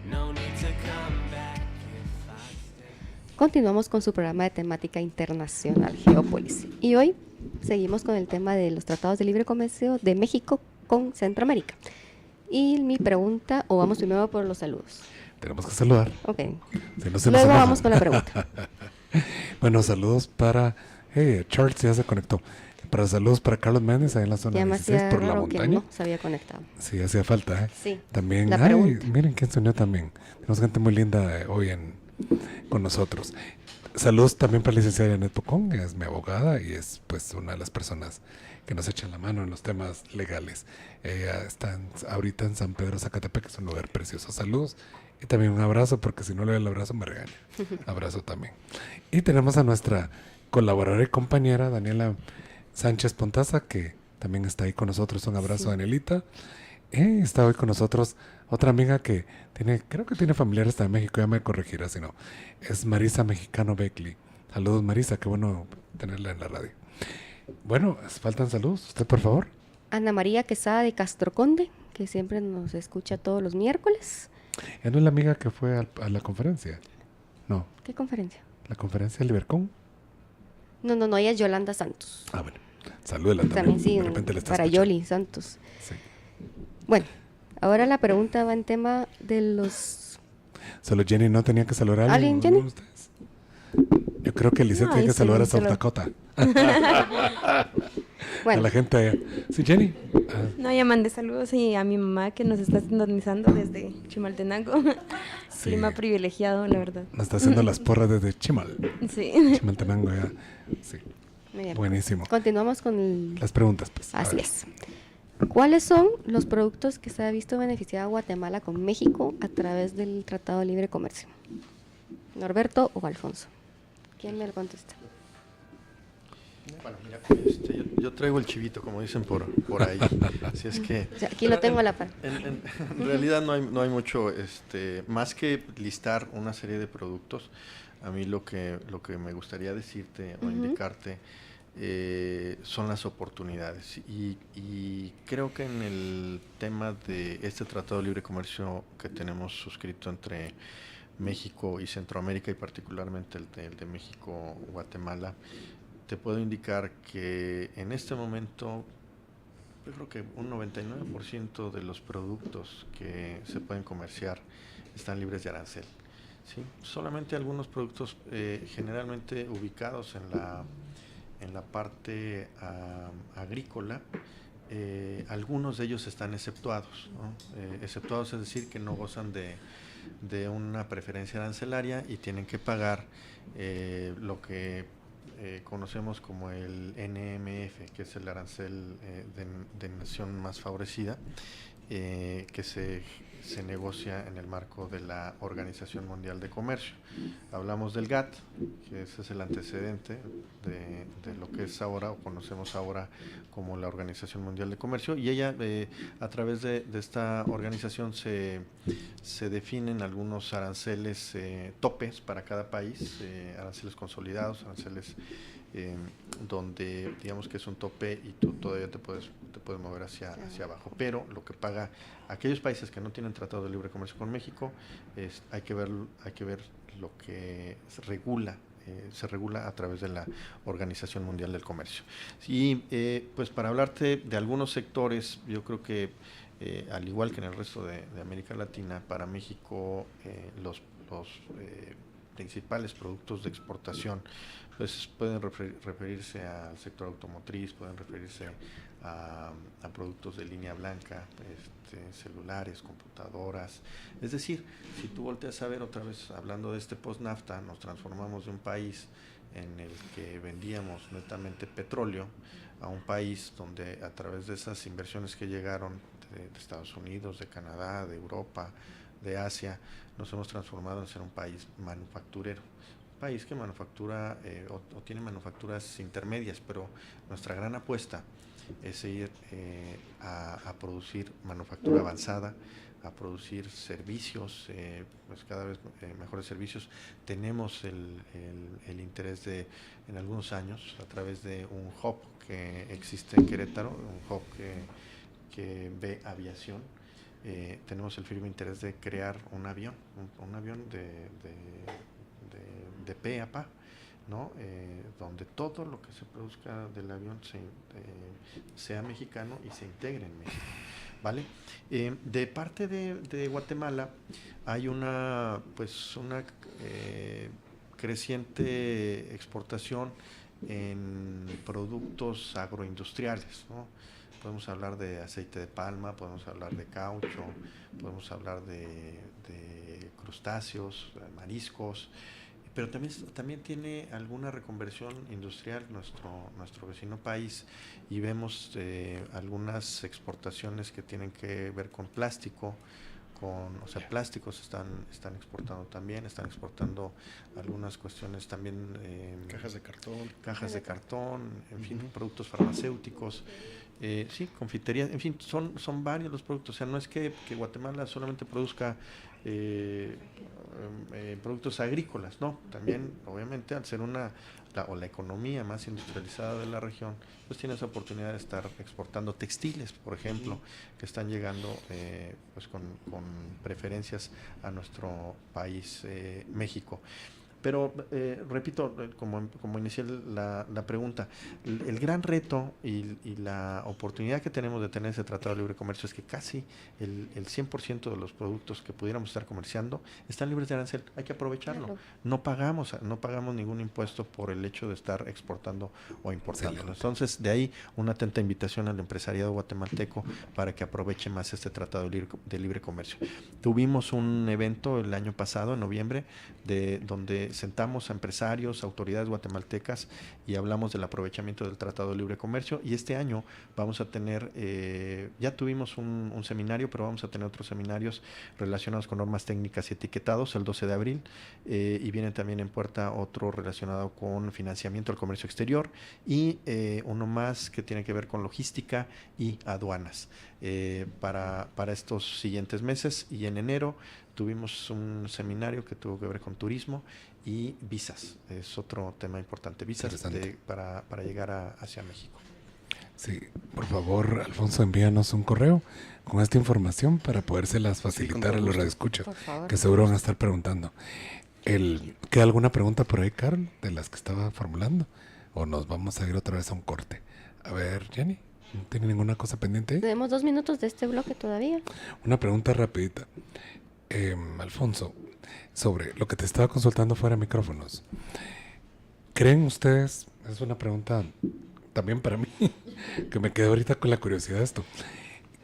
No need to come back if I stay. Continuamos con su programa de temática internacional, Geópolis. Y hoy seguimos con el tema de los tratados de libre comercio de México con Centroamérica. Y mi pregunta, o vamos primero por los saludos. Tenemos que saludar. Ok. Si no se nos Luego enoja. vamos con la pregunta. Bueno, saludos para... Charles ya se conectó. Para saludos para Carlos Méndez, ahí en la zona Ya me 16, hacía por la raro que montaña. no se había conectado. Sí, hacía falta, ¿eh? Sí, También, la pregunta. miren quién se unió también. Tenemos gente muy linda hoy con nosotros. Saludos también para la licenciada Janet Pocón, que es mi abogada y es pues una de las personas que nos echan la mano en los temas legales. Ella está ahorita en San Pedro Zacatepec, que es un lugar precioso. Saludos y también un abrazo, porque si no le doy el abrazo me regaña. Abrazo también. Y tenemos a nuestra colaboradora y compañera Daniela Sánchez Pontaza, que también está ahí con nosotros. Un abrazo, Sí. Danielita. Está hoy con nosotros otra amiga que creo que tiene familiares de México, ya me corregirá si no. Es Marisa Mexicano Beckley. Saludos, Marisa, qué bueno tenerla en la radio. Bueno, faltan saludos. Usted, por favor. Ana María Quesada de Castro Conde, que siempre nos escucha todos los miércoles. ¿Ya no es la amiga que fue a la conferencia? No, ¿Qué conferencia? la conferencia de Libercón. No, ella es Yolanda Santos. Ah, bueno. Salúdela también. También sí, De repente le está para escuchando. Yoli Santos. Sí. Bueno, ahora la pregunta va en tema de los... Solo Jenny no tenía que saludar a ¿Alguien, Jenny? ustedes. Yo creo que Lisette No, tiene que ahí sí, saludar a se South lo- Dakota. Bueno. A la gente allá. Sí, Jenny. No, ya mandé saludos y a mi mamá que nos está sintonizando desde Chimaltenango. Sí. Clima privilegiado, la verdad. Nos está haciendo las porras desde Chimal. Sí. Chimaltenango ya. Sí. Muy bien. Buenísimo. Continuamos con el... Las preguntas, pues. A Así ver. es. ¿Cuáles son los productos que se ha visto beneficiado a Guatemala con México a través del Tratado de Libre Comercio? ¿Norberto o Alfonso? ¿Quién me lo contesta? Bueno, mira, yo traigo el chivito, como dicen por ahí. Así es que... O sea, aquí lo tengo a la par. En realidad no hay mucho, más que listar una serie de productos, a mí lo que me gustaría decirte o indicarte son las oportunidades. Y creo que en el tema de este Tratado de Libre Comercio que tenemos suscrito entre México y Centroamérica, y particularmente el de México-Guatemala, te puedo indicar que en este momento yo creo que un 99% de los productos que se pueden comerciar están libres de arancel. ¿Sí? Solamente algunos productos generalmente ubicados en la parte agrícola, algunos de ellos están exceptuados, ¿no? Exceptuados es decir que no gozan de una preferencia arancelaria y tienen que pagar lo que conocemos como el NMF, que es el arancel de nación más favorecida, que se negocia en el marco de la Organización Mundial de Comercio. Hablamos del GATT, que ese es el antecedente de lo que es ahora, o conocemos ahora como la Organización Mundial de Comercio, y ella, a través de esta organización, se definen algunos aranceles topes para cada país, aranceles consolidados, aranceles donde digamos que es un tope y tú todavía te puedes mover hacia abajo, pero lo que paga aquellos países que no tienen tratado de libre comercio con México hay que ver lo que se regula a través de la Organización Mundial del Comercio. Y pues para hablarte de algunos sectores, yo creo que al igual que en el resto de América Latina, para México los principales productos de exportación pues pueden referirse al sector automotriz, pueden referirse a productos de línea blanca, celulares, computadoras. Es decir, si tú volteas a ver otra vez, hablando de este post-NAFTA, nos transformamos de un país en el que vendíamos netamente petróleo a un país donde a través de esas inversiones que llegaron de Estados Unidos, de Canadá, de Europa, de Asia, nos hemos transformado en ser un país manufacturero. País que manufactura o tiene manufacturas intermedias, pero nuestra gran apuesta es ir a producir manufactura avanzada, a producir servicios, pues cada vez mejores servicios. Tenemos el interés de, en algunos años, a través de un hub que existe en Querétaro, un hub que ve aviación, tenemos el firme interés de crear un avión de pe a pa, ¿no? Donde todo lo que se produzca del avión sea mexicano y se integre en México, ¿vale? De parte de Guatemala hay una creciente exportación en productos agroindustriales, ¿no? Podemos hablar de aceite de palma, podemos hablar de caucho, podemos hablar de crustáceos, mariscos, pero también tiene alguna reconversión industrial nuestro vecino país, y vemos algunas exportaciones que tienen que ver con plástico, plásticos están exportando también, están exportando algunas cuestiones también, cajas de cartón, en fin, productos farmacéuticos, sí, confitería, en fin, son varios los productos. O sea, no es que Guatemala solamente produzca productos agrícolas, no, también obviamente al ser la economía más industrializada de la región, pues tiene esa oportunidad de estar exportando textiles, por ejemplo, que están llegando pues con preferencias a nuestro país, México. Pero repito, como inicié la pregunta, el gran reto y la oportunidad que tenemos de tener ese Tratado de Libre Comercio es que casi el 100% de los productos que pudiéramos estar comerciando están libres de arancel. Hay que aprovecharlo. Claro. No pagamos ningún impuesto por el hecho de estar exportando o importando. Entonces, de ahí una atenta invitación al empresariado guatemalteco para que aproveche más este Tratado de Libre Comercio. Tuvimos un evento el año pasado, en noviembre, donde sentamos a empresarios, autoridades guatemaltecas y hablamos del aprovechamiento del Tratado de Libre Comercio, y este año vamos a tener, ya tuvimos un seminario, pero vamos a tener otros seminarios relacionados con normas técnicas y etiquetados el 12 de abril, y viene también en puerta otro relacionado con financiamiento del comercio exterior, y uno más que tiene que ver con logística y aduanas para estos siguientes meses. Y en enero tuvimos un seminario que tuvo que ver con turismo y visas, es otro tema importante, visas para llegar hacia México. Sí, por favor, Alfonso, envíanos un correo con esta información para podérselas facilitar a los radioescuchas, que seguro van a estar preguntando. ¿Queda alguna pregunta por ahí, Carol, de las que estaba formulando? ¿O nos vamos a ir otra vez a un corte? A ver, Jenny, ¿no tiene ninguna cosa pendiente ahí? Tenemos 2 minutos de este bloque todavía. Una pregunta rapidita. Alfonso, sobre lo que te estaba consultando fuera de micrófonos. ¿Creen ustedes es una pregunta también para mí, que me quedé ahorita con la curiosidad de esto.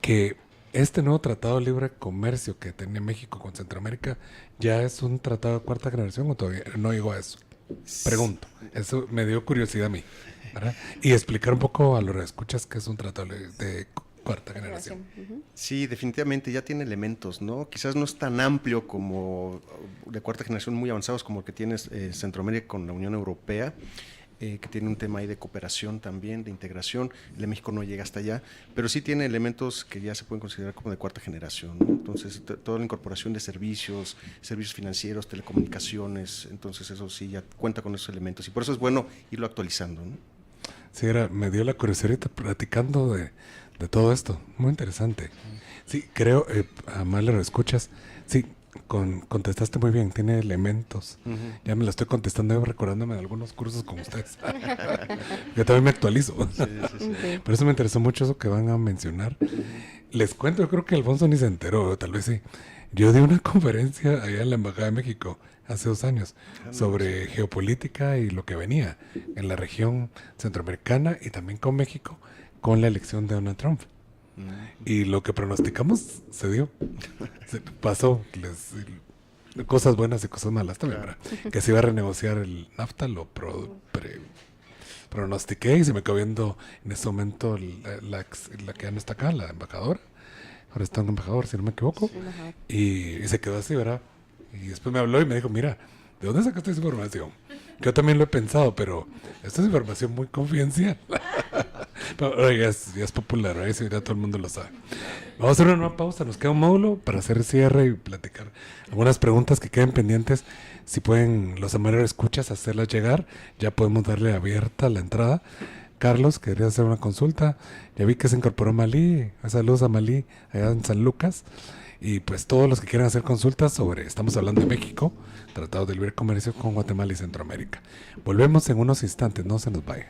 Que este nuevo tratado de libre comercio que tiene México con Centroamérica, ¿ya es un tratado de cuarta generación o todavía no llegó a eso? Pregunto. Eso me dio curiosidad a mí, ¿verdad? Y explicar un poco a los que escuchas qué es un tratado de cuarta generación. Sí, definitivamente ya tiene elementos, ¿no? Quizás no es tan amplio como de cuarta generación, muy avanzados como el que tiene Centroamérica con la Unión Europea, que tiene un tema ahí de cooperación también, de integración. El de México no llega hasta allá, pero sí tiene elementos que ya se pueden considerar como de cuarta generación, ¿no? Entonces, toda la incorporación de servicios financieros, telecomunicaciones, entonces eso sí ya cuenta con esos elementos y por eso es bueno irlo actualizando, ¿no? Sí, me dio la curiosidad ahorita platicando de todo esto. Muy interesante. Sí, creo, Amalia, lo escuchas. Sí, contestaste muy bien, tiene elementos. Ya me lo estoy contestando, yo recordándome de algunos cursos con ustedes. Yo también me actualizo. Sí. Por eso me interesó mucho eso que van a mencionar. Les cuento, yo creo que Alfonso ni se enteró, tal vez sí. Yo di una conferencia allá en la Embajada de México hace 2 años sobre geopolítica y lo que venía en la región centroamericana y también con México con la elección de Donald Trump. Y lo que pronosticamos se dio. Pasó. Cosas buenas y cosas malas también, ¿verdad? Que se iba a renegociar el NAFTA, lo pronostiqué y se me quedó viendo en ese momento la que ya no está acá, la embajadora. Ahora está un embajador, si no me equivoco. Y se quedó así, ¿verdad? Y después me habló y me dijo, mira, ¿de dónde sacaste esa información? Yo también lo he pensado, pero esta es información muy confidencial. Pero ya es popular, ¿verdad? Eso ya todo el mundo lo sabe. Vamos a hacer una nueva pausa, nos queda un módulo para hacer cierre y platicar algunas preguntas que queden pendientes. Si pueden los amarillos escuchas hacerlas llegar, ya podemos darle abierta la entrada. Carlos, quería hacer una consulta. Ya vi que se incorporó Malí. Saludos a Malí, allá en San Lucas. Y pues todos los que quieran hacer consultas estamos hablando de México, Tratado de Libre Comercio con Guatemala y Centroamérica. Volvemos en unos instantes, no se nos vayan.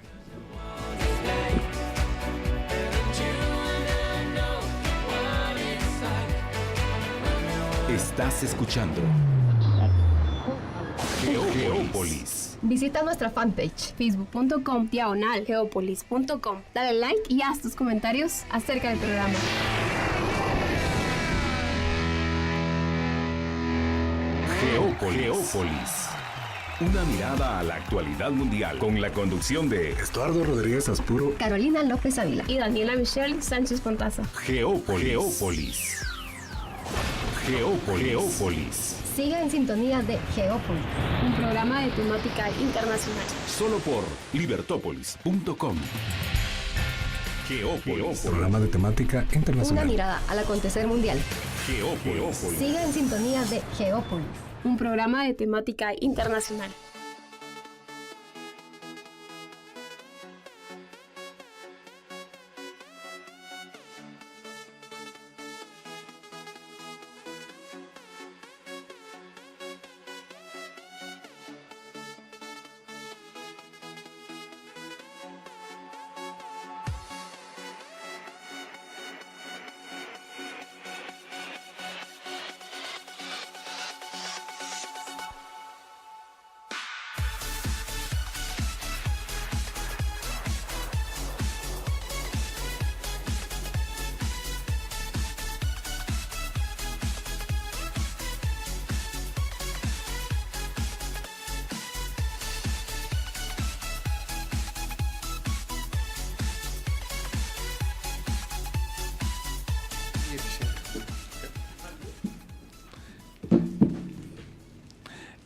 Estás escuchando Geópolis. Visita nuestra fanpage, facebook.com/geopolis.com. Dale like y haz tus comentarios acerca del programa. Geópolis. Una mirada a la actualidad mundial con la conducción de Estuardo Rodríguez Aspuro, Carolina López Ávila y Daniela Michelle Sánchez Pontaza. Geópolis. Siga en sintonía de Geópolis, un programa de temática internacional. Solo por libertópolis.com. Geópolis. Programa de temática internacional. Una mirada al acontecer mundial. Geópolis. Siga en sintonía de Geópolis, un programa de temática internacional.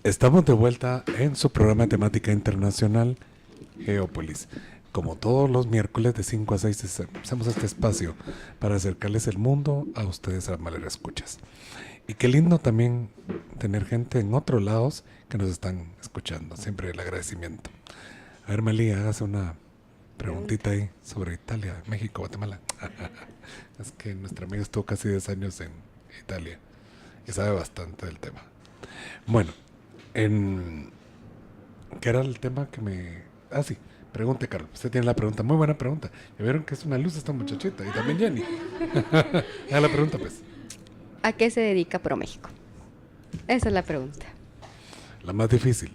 Estamos de vuelta en su programa de temática internacional Geópolis. Como todos los miércoles de 5 a 6 hacemos este espacio para acercarles el mundo a ustedes a Malera Escuchas. Y qué lindo también tener gente en otros lados que nos están escuchando. Siempre el agradecimiento. A ver, Malí, hágase una preguntita ahí sobre Italia, México, Guatemala. Es que nuestra amiga estuvo casi 10 años en Italia y sabe bastante del tema. Bueno, ¿qué era el tema que me...? Ah, sí, pregunte, Carlos. Usted tiene la pregunta. Muy buena pregunta. Ya vieron que es una luz esta muchachita. Y también Jenny. Ya la pregunta, pues. ¿A qué se dedica ProMéxico? Esa es la pregunta. La más difícil.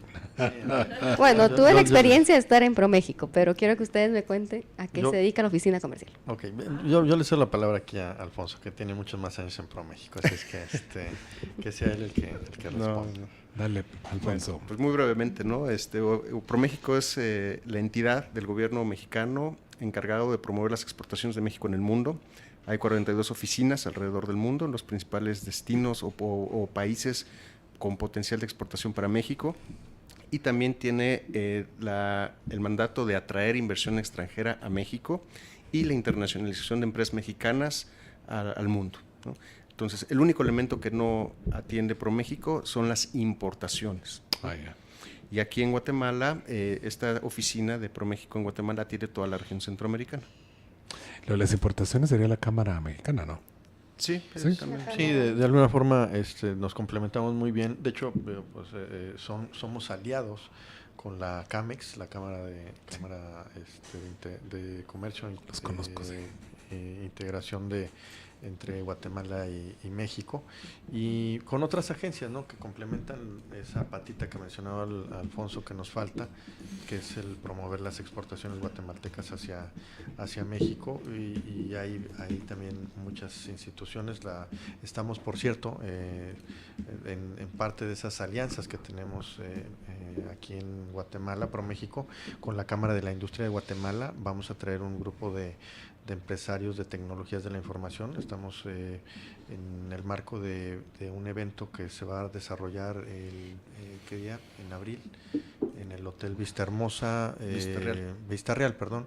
Bueno, tuve la experiencia de estar en ProMéxico, pero quiero que ustedes me cuenten a qué Yo- se dedica la oficina comercial. Ok, yo le cedo la palabra aquí a Alfonso, que tiene muchos más años en ProMéxico, así es que sea él el que No, responda. no. Dale, Alfonso. Bueno, pues muy brevemente, ¿no? ProMéxico es la entidad del gobierno mexicano encargado de promover las exportaciones de México en el mundo. Hay 42 oficinas alrededor del mundo en los principales destinos o países con potencial de exportación para México. Y también tiene el mandato de atraer inversión extranjera a México y la internacionalización de empresas mexicanas al mundo, ¿no? Entonces, el único elemento que no atiende ProMéxico son las importaciones. Y aquí en Guatemala, esta oficina de ProMéxico en Guatemala atiende toda la región centroamericana. Lo de las importaciones sería la Cámara Mexicana, ¿no? Sí, sí. también. Sí, de alguna forma nos complementamos muy bien. De hecho, pues, somos aliados con la CAMEX, la Cámara de Comercio. Los conozco, sí. Integración entre Guatemala y México, y con otras agencias, ¿no?, que complementan esa patita que mencionaba Alfonso que nos falta, que es el promover las exportaciones guatemaltecas hacia México, y hay también muchas instituciones. Estamos, por cierto, en parte de esas alianzas que tenemos aquí en Guatemala, ProMéxico, con la Cámara de la Industria de Guatemala. Vamos a traer un grupo de empresarios de tecnologías de la información. Estamos en el marco de un evento que se va a desarrollar ¿qué día? En abril, en el Hotel Vista Hermosa, Vista Real, perdón.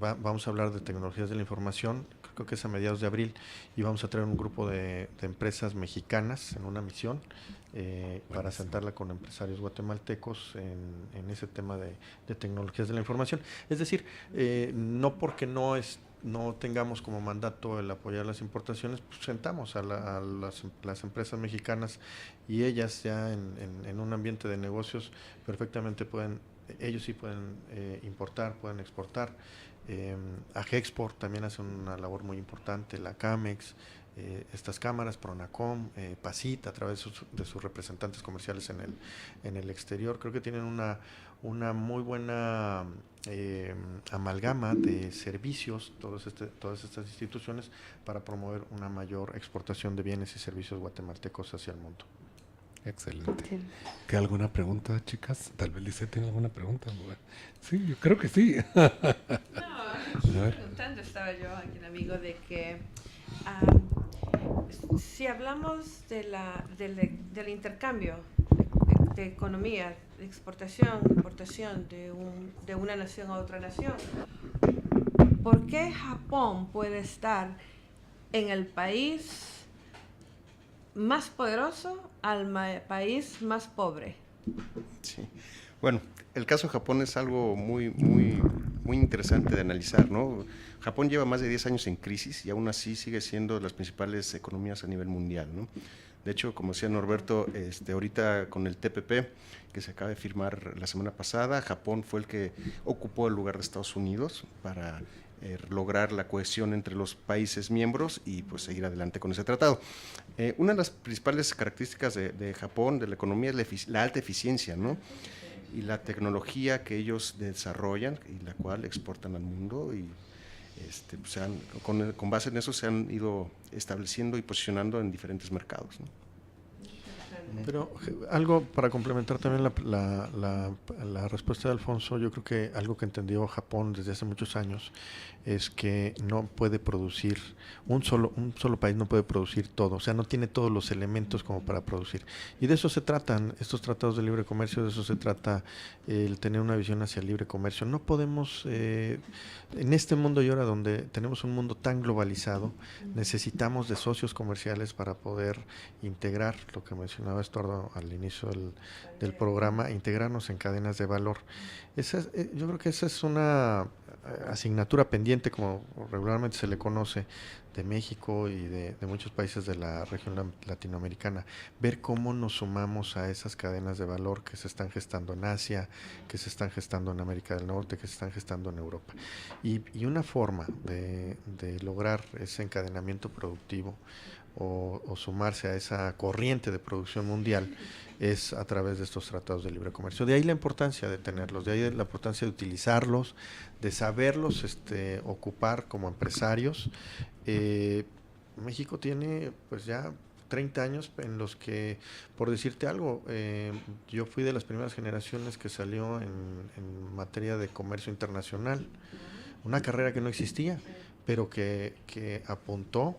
Vamos a hablar de tecnologías de la información, creo que es a mediados de abril, y vamos a traer un grupo de empresas mexicanas en una misión para sentarla con empresarios guatemaltecos en ese tema de tecnologías de la información. Es decir, no porque no tengamos como mandato el apoyar las importaciones, pues sentamos a las empresas mexicanas, y ellas ya en un ambiente de negocios perfectamente ellos sí pueden importar, pueden exportar. AGEXPORT también hace una labor muy importante, la CAMEX, estas cámaras, Pronacom, PACIT, a través de sus representantes comerciales en el exterior. Creo que tienen una muy buena amalgama de servicios, todas estas instituciones, para promover una mayor exportación de bienes y servicios guatemaltecos hacia el mundo. Excelente. Sí. ¿Qué alguna pregunta, chicas? Tal vez Lisette tiene alguna pregunta. Sí, yo creo que sí. Preguntando estaba yo aquí, amigo, de que si hablamos del intercambio de economía, de exportación, importación de una nación a otra nación, ¿por qué Japón puede estar en el país más poderoso al país más pobre? Sí. Bueno, el caso de Japón es algo muy interesante de analizar, ¿no? Japón lleva más de 10 años en crisis y aún así sigue siendo de las principales economías a nivel mundial, ¿no? De hecho, como decía Norberto, ahorita con el TPP que se acaba de firmar la semana pasada, Japón fue el que ocupó el lugar de Estados Unidos para lograr la cohesión entre los países miembros y pues seguir adelante con ese tratado. Una de las principales características de Japón, de la economía, es la alta eficiencia, ¿no? Y la tecnología que ellos desarrollan y la cual exportan al mundo, y pues con base en eso se han ido estableciendo y posicionando en diferentes mercados, ¿no? Pero algo para complementar también la respuesta de Alfonso, yo creo que algo que entendió Japón desde hace muchos años es que no puede producir, un solo país no puede producir todo, o sea, no tiene todos los elementos como para producir. Y de eso se tratan estos tratados de libre comercio, de eso se trata el tener una visión hacia el libre comercio. No podemos, en este mundo y ahora donde tenemos un mundo tan globalizado, necesitamos de socios comerciales para poder integrar lo que mencionaba Estuardo al inicio del programa, integrarnos en cadenas de valor. Yo creo que esa es una asignatura pendiente, como regularmente se le conoce, de México y de muchos países de la región latinoamericana, ver cómo nos sumamos a esas cadenas de valor que se están gestando en Asia, que se están gestando en América del Norte, que se están gestando en Europa. Y una forma de lograr ese encadenamiento productivo o sumarse a esa corriente de producción mundial es a través de estos tratados de libre comercio. De ahí la importancia de tenerlos, de ahí la importancia de utilizarlos, de saberlos ocupar como empresarios. México tiene pues ya 30 años en los que, por decirte algo, yo fui de las primeras generaciones que salió en materia de comercio internacional, una carrera que no existía, pero que apuntó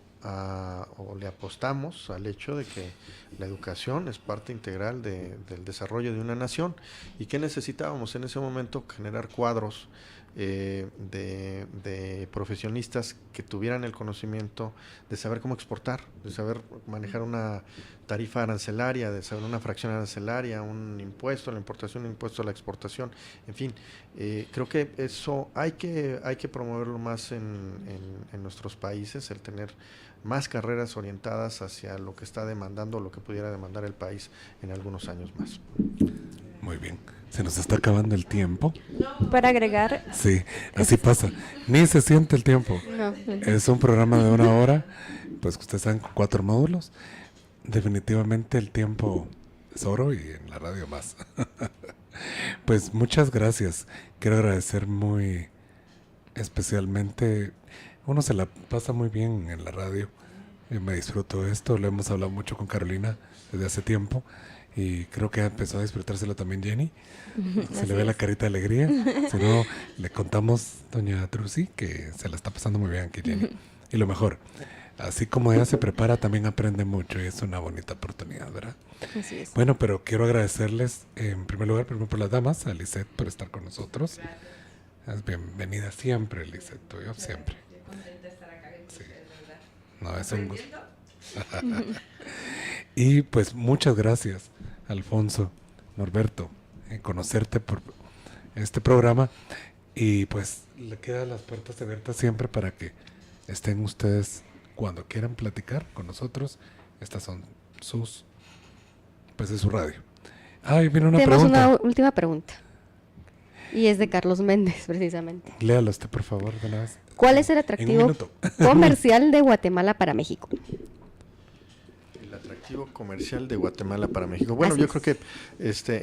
o le apostamos al hecho de que la educación es parte integral del desarrollo de una nación. ¿Y qué necesitábamos en ese momento? Generar cuadros de profesionistas que tuvieran el conocimiento de saber cómo exportar, de saber manejar una tarifa arancelaria, de saber una fracción arancelaria, un impuesto a la importación, un impuesto a la exportación, en fin, creo que eso hay que promoverlo más en nuestros países, el tener más carreras orientadas hacia lo que está demandando, lo que pudiera demandar el país en algunos años más. Muy bien. Se nos está acabando el tiempo. Para agregar... Sí, así pasa. Ni se siente el tiempo. No. Es un programa de 1 hora, pues ustedes saben, con 4 módulos. Definitivamente el tiempo es oro y en la radio más. Pues muchas gracias. Quiero agradecer muy especialmente. Uno se la pasa muy bien en la radio. Yo me disfruto esto. Lo hemos hablado mucho con Carolina desde hace tiempo. Y creo que empezó a disfrutárselo también Jenny. Se le ve la carita de alegría. Si no, le contamos, doña Trucy, que se la está pasando muy bien aquí, Jenny. Y lo mejor, así como ella se prepara, también aprende mucho y es una bonita oportunidad, ¿verdad? Así es. Bueno, pero quiero agradecerles, en primer lugar, primero por las damas, a Lisette por estar con nosotros. Es bienvenida siempre, Lisette, tú y yo siempre. Sí. No, es un gusto. Y pues muchas gracias, Alfonso, Norberto, en conocerte por este programa, y pues le quedan las puertas abiertas siempre para que estén ustedes cuando quieran platicar con nosotros. Estas son sus, pues de su radio. Ahí viene una Tenemos pregunta. una última pregunta, y es de Carlos Méndez, precisamente. Léala usted, por favor, de una vez. ¿Cuál es el En un atractivo minuto. comercial de Guatemala para México? El atractivo comercial de Guatemala para México. Bueno, yo creo que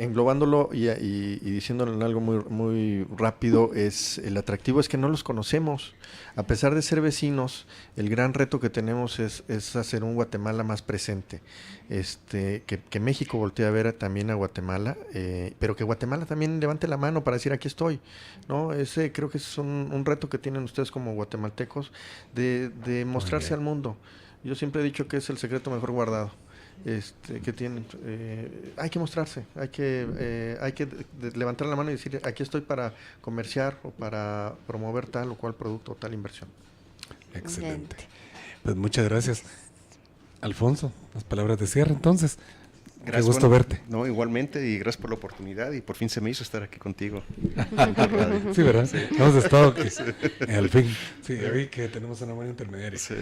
englobándolo y diciéndolo en algo muy, muy rápido, el atractivo es que no los conocemos. A pesar de ser vecinos, el gran reto que tenemos es hacer un Guatemala más presente. Que México voltee a ver también a Guatemala, pero que Guatemala también levante la mano para decir aquí estoy, ¿no? Ese creo que es un reto que tienen ustedes como guatemaltecos de mostrarse al mundo. Yo siempre he dicho que es el secreto mejor guardado que tienen. Hay que mostrarse, hay que levantar la mano y decir aquí estoy para comerciar o para promover tal o cual producto o tal inversión. Excelente. Pues muchas gracias. Alfonso, las palabras de cierre entonces. Gracias, Qué gusto verte. No, igualmente, y gracias por la oportunidad, y por fin se me hizo estar aquí contigo. Sí, ¿verdad? Sí. Hemos estado aquí. Sí. Al fin. Sí, ya vi que tenemos una buena intermediaria. Sí.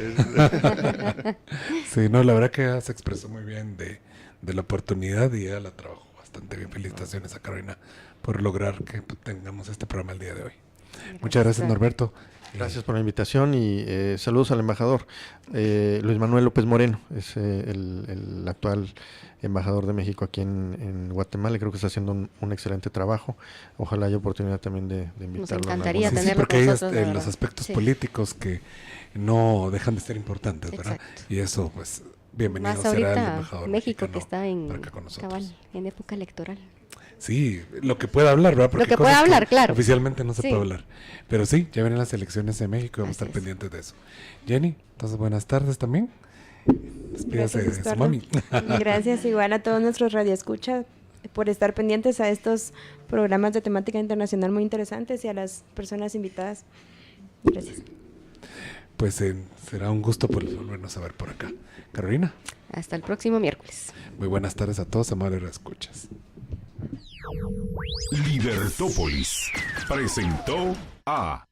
Sí, no, la verdad que ella se expresó muy bien de la oportunidad y ella la trabajó bastante bien. Felicitaciones a Carolina por lograr que tengamos este programa el día de hoy. Muchas gracias, Norberto. Gracias por la invitación y saludos al embajador Luis Manuel López Moreno, es el actual embajador de México aquí en Guatemala, y creo que está haciendo un excelente trabajo. Ojalá haya oportunidad también de invitarlo. Nos encantaría Sí, tenerlo porque con hay nosotros, los aspectos sí. políticos que no dejan de ser importantes, ¿verdad? Exacto. Y eso, pues, bienvenido Más será el ahorita embajador México mexicano que está en para acá con nosotros. cabal, en época electoral. Sí, lo que pueda hablar, ¿verdad? Porque Lo que hay pueda cosas hablar, claro. Oficialmente no se Sí. puede hablar. Pero sí, ya vienen las elecciones de México y vamos a estar pendientes de eso. Jenny, entonces buenas tardes también. Despídase de su Estuardo. mami. Gracias igual a todos nuestros radioescuchas por estar pendientes a estos programas de temática internacional muy interesantes y a las personas invitadas. Gracias. Pues será un gusto volvernos a ver por acá. Carolina. Hasta el próximo miércoles. Muy buenas tardes a todos, amables escuchas. Libertópolis presentó a